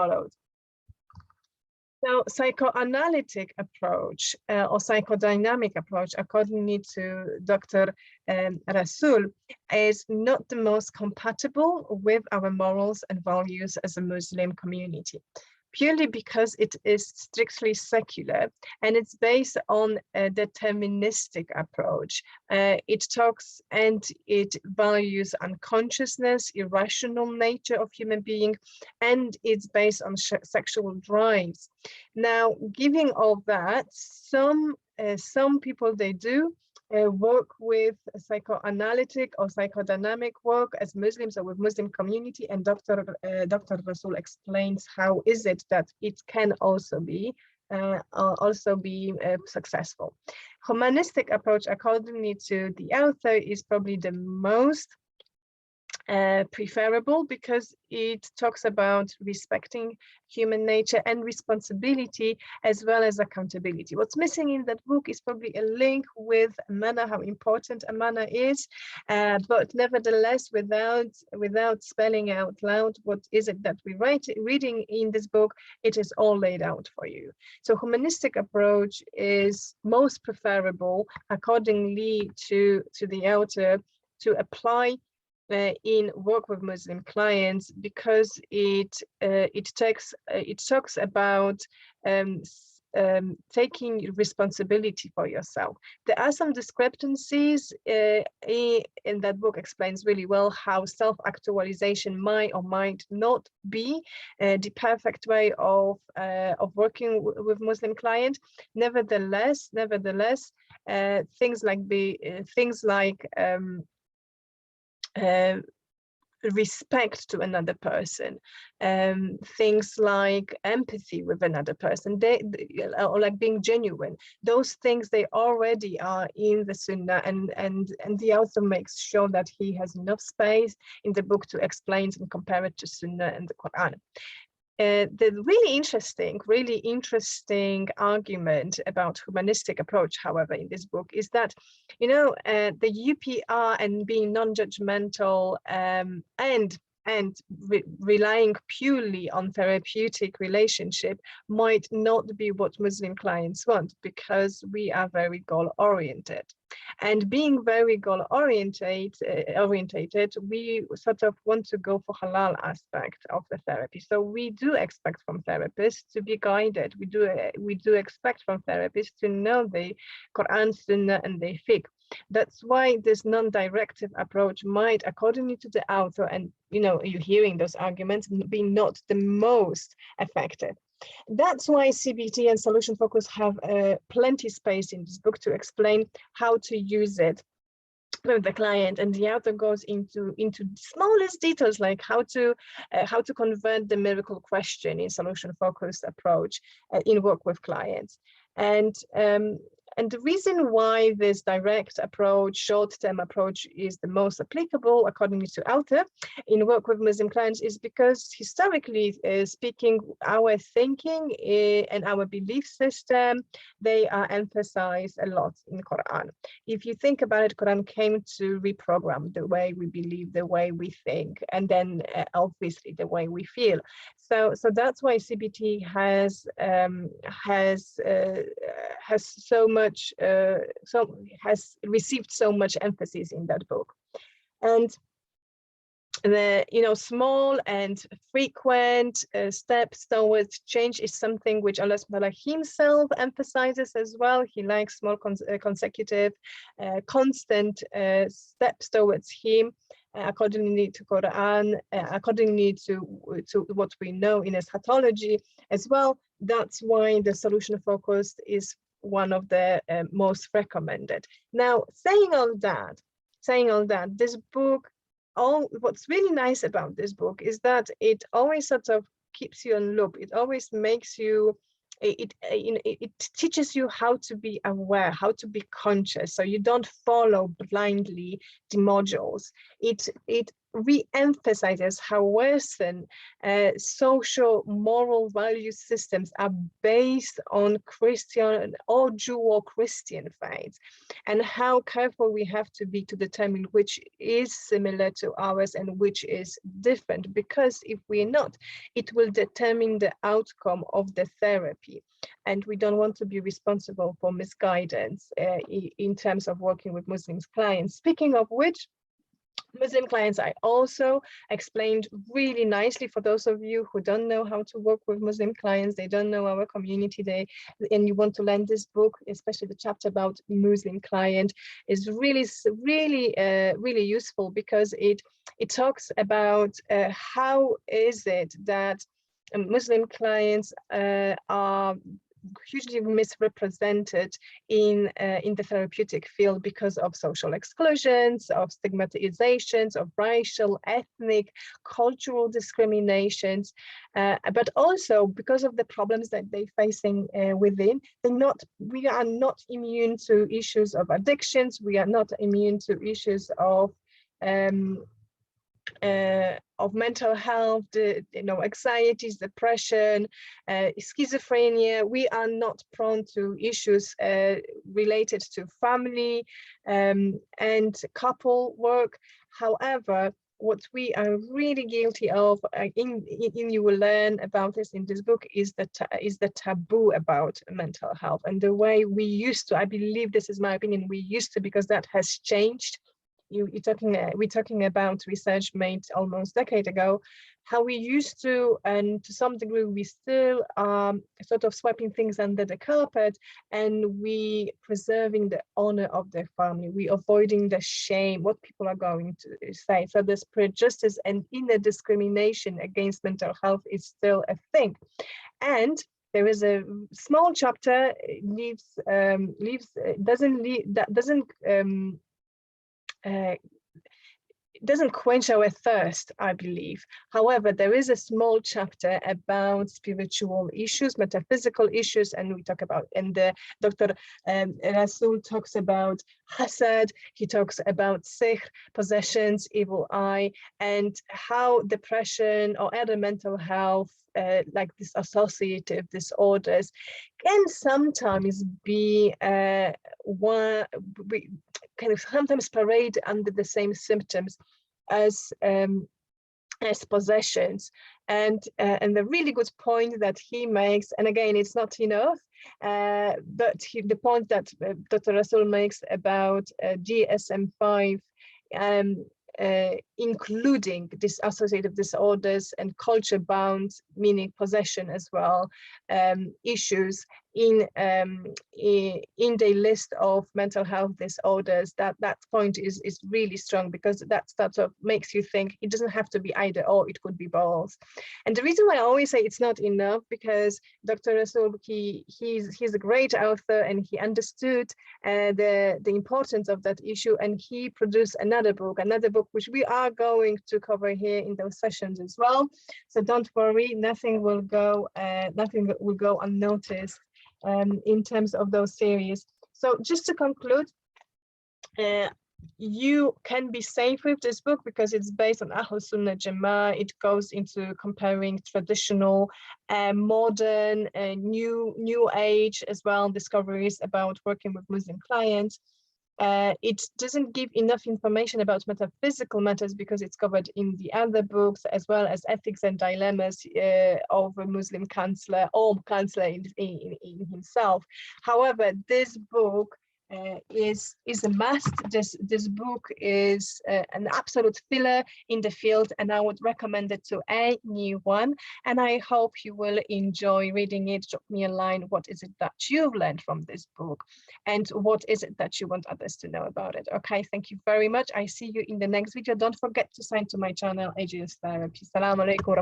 followed. Now, psychoanalytic approach or psychodynamic approach, according to Dr. Rassool, is not the most compatible with our morals and values as a Muslim community, purely because it is strictly secular and it's based on a deterministic approach. It talks and it values unconsciousness, irrational nature of human being, and it's based on sexual drives. Now, giving all that, some people, they do work with psychoanalytic or psychodynamic work as Muslims or with Muslim community, and Dr. Rassool explains how is it that it can also be successful. Humanistic approach, according to the author, is probably the most preferable because it talks about respecting human nature and responsibility as well as accountability. What's missing in that book is probably a link with amana, how important amana is, but nevertheless, without spelling out loud what is it that we're reading in this book, it is all laid out for you. So humanistic approach is most preferable accordingly to the author to apply in work with Muslim clients, because it talks about taking responsibility for yourself. There are some discrepancies in that book, explains really well how self-actualization might or might not be the perfect way of working with Muslim client. Nevertheless, things like respect to another person, things like empathy with another person, or like being genuine, those things, they already are in the Sunnah, and the author makes sure that he has enough space in the book to explain and compare it to Sunnah and the Quran. The really interesting argument about humanistic approach, however, in this book is that, the UPR and being non-judgmental and relying purely on therapeutic relationship might not be what Muslim clients want, because we are very goal-oriented. And being very goal-orientated, we sort of want to go for halal aspect of the therapy. So we do expect from therapists to be guided. We do expect from therapists to know the Quran, Sunnah, and the fiqh. That's why this non-directive approach might, according to the author, and you're hearing those arguments, be not the most effective. That's why CBT and solution focus have plenty space in this book to explain how to use it with the client, and the author goes into smallest details, like how to convert the miracle question in solution focused approach in work with clients. And the reason why this direct approach, short-term approach, is the most applicable, according to author, in work with Muslim clients, is because historically speaking, our thinking and our belief system, they are emphasized a lot in Quran. If you think about it, Quran came to reprogram the way we believe, the way we think, and then obviously the way we feel. So that's why CBT has received so much emphasis in that book. And the small and frequent steps towards change is something which Allah subhanahu wa ta'ala himself emphasizes as well. He likes small consecutive constant steps towards him, accordingly to Quran, accordingly to what we know in eschatology as well. That's why the solution focused is one of the most recommended. Now, saying all that, this book, what's really nice about this book is that it always sort of keeps you on loop. It always makes you, it teaches you how to be aware, how to be conscious, so you don't follow blindly the modules. It re-emphasizes how Western social moral value systems are based on Christian or Jew or Christian faiths, and how careful we have to be to determine which is similar to ours and which is different, because if we're not, it will determine the outcome of the therapy. And we don't want to be responsible for misguidance in terms of working with Muslim clients. Speaking of which, Muslim clients, I also explained really nicely for those of you who don't know how to work with Muslim clients, they don't know our community, and you want to learn this book, especially the chapter about Muslim client, is really useful, because it talks about how is it that Muslim clients are hugely misrepresented in the therapeutic field because of social exclusions, of stigmatizations, of racial, ethnic, cultural discriminations, but also because of the problems that they're facing within. We are not immune to issues of addictions. We are not immune to issues of mental health, anxieties, depression, schizophrenia. We are not prone to issues related to family and couple work. However, what we are really guilty of, you will learn about this in this book, is the taboo about mental health, and the way we used to, I believe this is my opinion, we used to, because that has changed. We're talking about research made almost a decade ago, how we used to, and to some degree we still sort of sweeping things under the carpet, and we preserving the honor of their family. We avoiding the shame, what people are going to say. So this prejudice and inner discrimination against mental health is still a thing. And there is a small chapter doesn't quench our thirst, I believe. However, there is a small chapter about spiritual issues, metaphysical issues, and we talk about, and Dr. Rassool talks about hasad, he talks about sihr, possessions, evil eye, and how depression or other mental health, like these associative disorders, can sometimes be kind of sometimes parade under the same symptoms as possessions. And the really good point that he makes, and again, it's not enough, but the point that Dr. Rassool makes about DSM-5, including these associative disorders and culture-bound, meaning possession as well, issues in the list of mental health disorders. That point is really strong, because that sort of makes you think it doesn't have to be either or, it could be both. And the reason why I always say it's not enough, because Dr. Rassool, he's a great author, and he understood the importance of that issue, and he produced another book which we are going to cover here in those sessions as well. So don't worry, nothing will go unnoticed in terms of those series. So just to conclude, you can be safe with this book because it's based on Ahl Sunnah Jama'ah. It goes into comparing traditional, modern, new age as well, discoveries about working with Muslim clients. It doesn't give enough information about metaphysical matters because it's covered in the other books, as well as ethics and dilemmas of a Muslim counselor or counselor in himself. However, this book is a must. This book is an absolute filler in the field, and I would recommend it to anyone. And I hope you will enjoy reading it. Drop me a line. What is it that you've learned from this book, and what is it that you want others to know about it? Okay, thank you very much. I see you in the next video. Don't forget to sign to my channel, AGS Therapy. Assalamu alaikum.